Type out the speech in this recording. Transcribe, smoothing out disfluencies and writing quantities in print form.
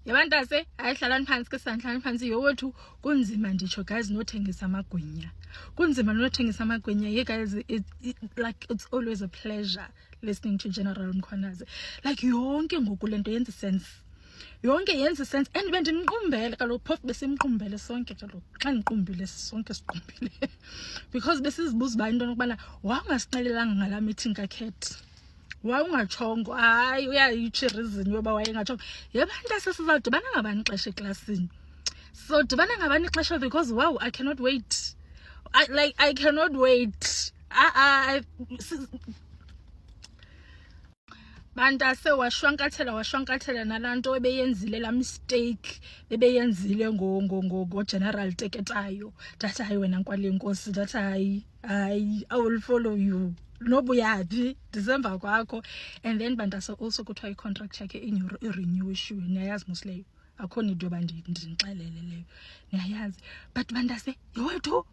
Yabantase ayihlalani phansi ke sandlalani phansi yowethu kunzima nditsho guys nothengisa amagwinya. Kunzima nothengisa amagwinya. Yeah guys, like it's always a pleasure listening to General Mkhwanazi. Like yonke ngoku lento yenza sense. Yonke yenza sense and bendimqumbele kaloku phofu besimqumbele sonke kaloku. Xa ndiqumbile sonke siqumbile. Because besizibuza ba into nokubana wangasixelelanga ngala meeting kaKhet. Wawungachongo hayi uyayitsho reason yoba wayengachongo. Yebantase sizawudibana ngabani ixesha eklasini. So dibana ngabani ixesha because wow, I cannot wait. I cannot wait. Bantase washwankathela nalanto ebeyenzile la mistake ebeyenzile ngo General Teketayo. Thatha hayi wena nkwale inkosi, thatha hayi I will follow you. Nobuyaphi December kwakho. And then bantase also kuthiwa i-contract yakhe i-renew issue. Niyayazi mosleyo akho nto yoba ndinixelele leyo, niyayazi. But bantase yowethu